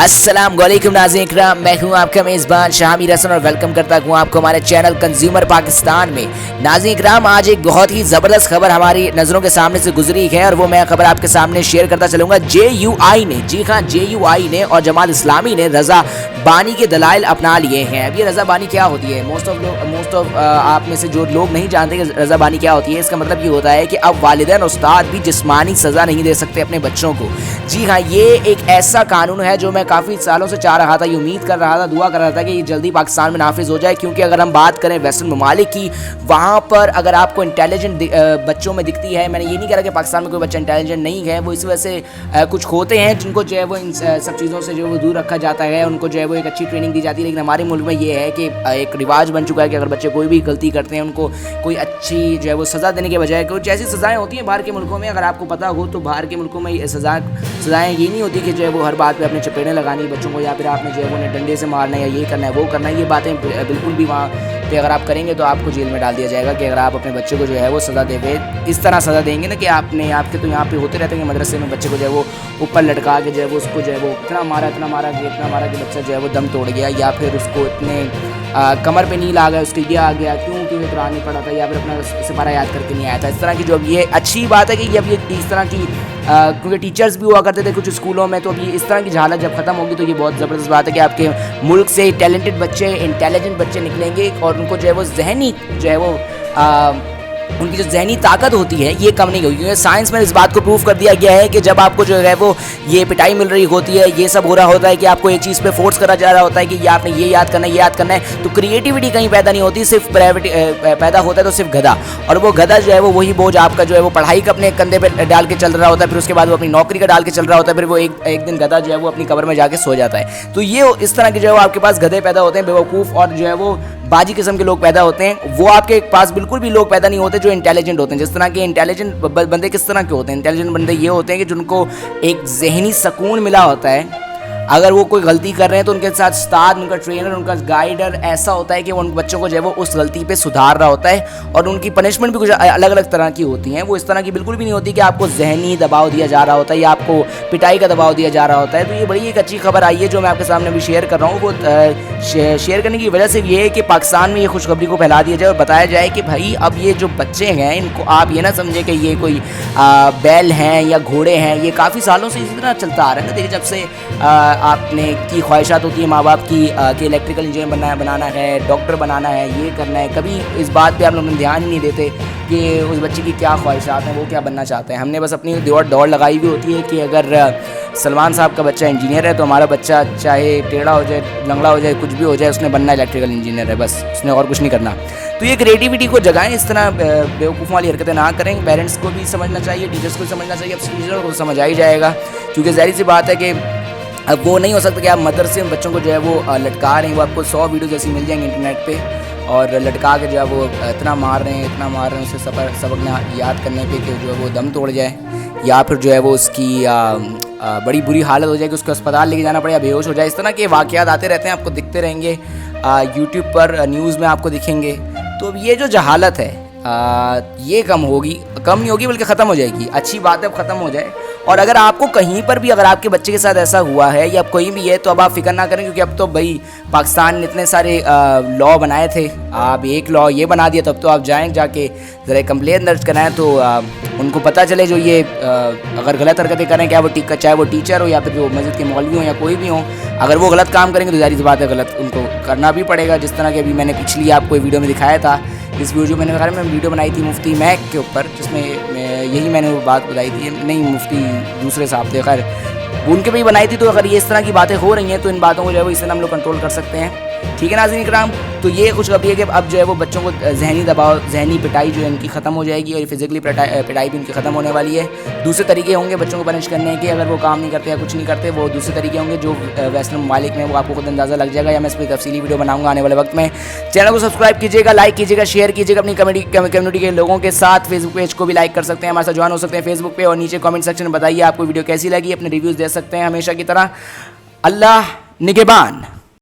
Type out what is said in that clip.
अस्सलाम वालेकुम नाज़रीन इकराम, मैं हूं आपका मेज़बान शामिर हसन और वेलकम करता हूं आपको हमारे चैनल कंज्यूमर पाकिस्तान में। नाज़रीन इकराम, आज एक बहुत ही ज़बरदस्त खबर हमारी नज़रों के सामने से गुजरी है और वो मैं खबर आपके सामने शेयर करता चलूँगा। JUI ने, जी हाँ, JUI ने और जमात इस्लामी ने रज़ा बानी के दलाइल अपना लिए हैं। अब ये रज़ा बानी क्या होती है? मोस्ट ऑफ आप में से जो लोग नहीं जानते कि रज़ा बानी क्या होती है, इसका मतलब ये होता है कि अब वालिदैन उस्ताद भी जिस्मानी सज़ा नहीं दे सकते अपने बच्चों को। जी हाँ, ये एक ऐसा कानून है जो मैं काफ़ी सालों से चाह रहा था, ये उम्मीद कर रहा था, दुआ कर रहा था कि ये जल्दी पाकिस्तान में नाफिज हो जाए। क्योंकि अगर हम बात करें वेस्टर्न ममालिक की, वहाँ पर अगर आपको इंटेलिजेंट बच्चों में दिखती है, मैंने ये नहीं कह रहा कि पाकिस्तान में कोई बच्चा इंटेलिजेंट नहीं है, वो इस वजह से कुछ होते हैं जिनको जो है वो इन सब चीज़ों से जो वो दूर रखा जाता है, उनको जो है वो एक अच्छी ट्रेनिंग दी जाती है। लेकिन हमारे मुल्क में ये है कि एक रिवाज बन चुका है कि अगर बच्चे कोई भी गलती करते हैं उनको कोई अच्छी जो है वो सज़ा देने के बजाय कुछ ऐसी सज़ाएँ होती हैं बाहर के मुल्कों में, अगर आपको पता हो तो बाहर के मुल्कों में सज़ाएँ ये नहीं होती कि जो है वो हर बात पर अपने चपेटें लगानी बच्चों को, या फिर आपने जो है वो उन्हें डंडे से मारना है या ये करना है वो करना है। ये बातें बिल्कुल भी वहाँ पे अगर आप करेंगे तो आपको जेल में डाल दिया जाएगा कि अगर आप अपने बच्चे को जो है वो सज़ा देंगे, इस तरह सज़ा देंगे ना कि आपके तो यहाँ पे होते रहते हैं मदरसे में बच्चे को जो है वो ऊपर लटका के जो है वो उसको जो है वो इतना मारा कि बच्चा जो है वो दम तोड़ गया, या फिर उसको इतने कमर पे नील आ गया, उसके ये आ गया क्योंकि वो कुरान नहीं पढ़ा था या फिर अपना सिपारा याद करके नहीं आया था। इस तरह की जो अब ये अच्छी बात है कि अब ये इस तरह की क्योंकि टीचर्स भी हुआ करते थे कुछ स्कूलों में, तो अभी इस तरह की जहालत जब ख़त्म होगी तो ये बहुत ज़बरदस्त बात है कि आपके मुल्क से टैलेंटेड बच्चे, इंटेलिजेंट बच्चे निकलेंगे और उनको जो है वो जहनी जो है वो उनकी जो जहनी ताकत होती है ये कम नहीं होगी। क्योंकि साइंस में इस बात को प्रूव कर दिया गया है कि जब आपको जो है वो ये पिटाई मिल रही होती है, ये सब हो रहा होता है कि आपको एक चीज़ पे फोर्स करा जा रहा होता है कि ये आपने ये याद करना है, ये याद करना है, तो क्रिएटिविटी कहीं पैदा नहीं होती, सिर्फ पैदा होता है तो सिर्फ गधा। और वो गधा जो है वो वही बोझ आपका जो है वो पढ़ाई का अपने कंधे पे डाल के चल रहा होता है, फिर उसके बाद वो अपनी नौकरी का डाल के चल रहा होता है, फिर वो एक दिन गधा जो है वो अपनी कब्र में जाके सो जाता है। तो ये इस तरह के जो है आपके पास गधे पैदा होते हैं, बेवकूफ़ और जो है वो बाजी किस्म के लोग पैदा होते हैं। वो आपके पास बिल्कुल भी लोग पैदा नहीं होते जो इंटेलिजेंट होते हैं। जिस तरह के इंटेलिजेंट बंदे किस तरह के होते हैं? इंटेलिजेंट बंदे ये होते हैं कि जिनको एक जहनी सुकून मिला होता है। अगर वो कोई गलती कर रहे हैं तो उनके साथ उस्ताद, उनका ट्रेनर, उनका गाइडर ऐसा होता है कि वो उन बच्चों को जो है वो उस गलती पे सुधार रहा होता है, और उनकी पनिशमेंट भी कुछ अलग अलग तरह की होती हैं। वो इस तरह की बिल्कुल भी नहीं होती कि आपको जहनी दबाव दिया जा रहा होता है या आपको पिटाई का दबाव दिया जा रहा होता है। तो ये बड़ी एक अच्छी खबर आई है जो मैं आपके सामने अभी शेयर कर रहा हूँ। वो शेयर करने की वजह से ये है कि पाकिस्तान में ये खुशखबरी को फैला दिया जाए और बताया जाए कि भाई अब ये जो बच्चे हैं इनको आप ये ना समझे कि ये कोई बैल हैं या घोड़े हैं। ये काफ़ी सालों से इसी तरह चलता आ रहा है ना। देखिए, जब से आपने की ख्वाहिशात होती है माँ बाप की कि इलेक्ट्रिकल इंजीनियर बनाना है, डॉक्टर बनाना है, ये करना है, कभी इस बात पे आप लोग ध्यान ही नहीं देते कि उस बच्चे की क्या ख्वाहिशात हैं, वो क्या बनना चाहते हैं। हमने बस अपनी दौड़ लगाई हुई होती है कि अगर सलमान साहब का बच्चा इंजीनियर है तो हमारा बच्चा चाहे टेढ़ा हो जाए, लंगड़ा हो जाए, कुछ भी हो जाए, उसने बनना इलेक्ट्रिकल इंजीनियर है, बस उसने और कुछ नहीं करना। तो ये क्रिएटिविटी को जगाएं, इस तरह बेवकूफ़ वाली हरकतें ना करें। पेरेंट्स को भी समझना चाहिए, टीचर्स को भी समझना चाहिए, अब टीचर को समझ आ ही जाएगा। क्योंकि ज़ाहिर सी बात है कि अब वो नहीं हो सकता कि आप मदरसे में बच्चों को जो है वो लटका रहे हैं। वो आपको 100 वीडियोज़ ऐसी मिल जाएंगी इंटरनेट पे, और लटका के जो है वो इतना मार रहे हैं उसे सबक ना याद करने पे कि जो है वो दम तोड़ जाए, या फिर जो है वो उसकी बड़ी बुरी हालत हो जाए कि उसको अस्पताल लेके जाना पड़े या बेहोश हो जाए। इस तरह के वाक़यात आते रहते हैं, आपको दिखते रहेंगे यूट्यूब पर, न्यूज़ में आपको दिखेंगे। तो ये जो जहालत है ये कम नहीं होगी बल्कि ख़त्म हो जाएगी। अच्छी बात है, अब ख़त्म हो जाए। और अगर आपको कहीं पर भी अगर आपके बच्चे के साथ ऐसा हुआ है या कोई भी है तो अब आप फिक्र ना करें, क्योंकि अब तो भाई पाकिस्तान ने इतने सारे लॉ बनाए थे। आप एक लॉ ये बना दिया, तब तो आप जाएँ जाके ज़रा कंप्लेन दर्ज कराएँ तो उनको पता चले जो ये अगर गलत हरकतें करें, क्या वो चाहे वो टीचर हो या फिर जो मस्जिद के मौलवी हो या कोई भी हो, अगर वो गलत काम करेंगे तो ज़ाहिर सी बात है गलत उनको करना भी पड़ेगा। जिस तरह के अभी मैंने पिछली आपको वीडियो में दिखाया था, इस वीडियो मैंने वीडियो बनाई थी मुफ्ती महक के ऊपर, जिसमें यही मैंने वो बात बताई थी। नहीं, मुफ्ती दूसरे साहब थे, खैर उनके भी बनाई थी। तो अगर ये इस तरह की बातें हो रही हैं तो इन बातों को जो है वो इससे हम लोग कंट्रोल कर सकते हैं। ٹھیک ہے ناظرین کرام. تو یہ خوشخبری ہے کہ اب جو ہے وہ بچوں کو ذہنی دباؤ, ذہنی پٹائی جو ہے ان کی ختم ہو جائے گی, اور فزیکلی پٹائی بھی ان کی ختم ہونے والی ہے. دوسرے طریقے ہوں گے بچوں کو پنش کرنے کے, اگر وہ کام نہیں کرتے یا کچھ نہیں کرتے, وہ دوسرے طریقے ہوں گے جو ویسٹرن ممالک میں, وہ آپ کو خود اندازہ لگ جائے گا, یا میں اس پہ تفصیلی ویڈیو بناؤں گا آنے والے وقت میں. چینل کو سبسکرائب کیجیے گا, لائک کیجیے گا, شیئر کیجیے گا اپنی کمیونٹی کے لوگوں کے ساتھ. فیس بک پیج کو بھی لائک کر سکتے ہیں, ہمارے ساتھ جوائن ہو سکتے ہیں فیس بک پہ, اور نیچے کامنٹ سیکشن میں بتائیے آپ کو ویڈیو کیسی لگی, اپنے ریویوز دے سکتے ہیں ہمیشہ کی طرح. اللہ نگہبان.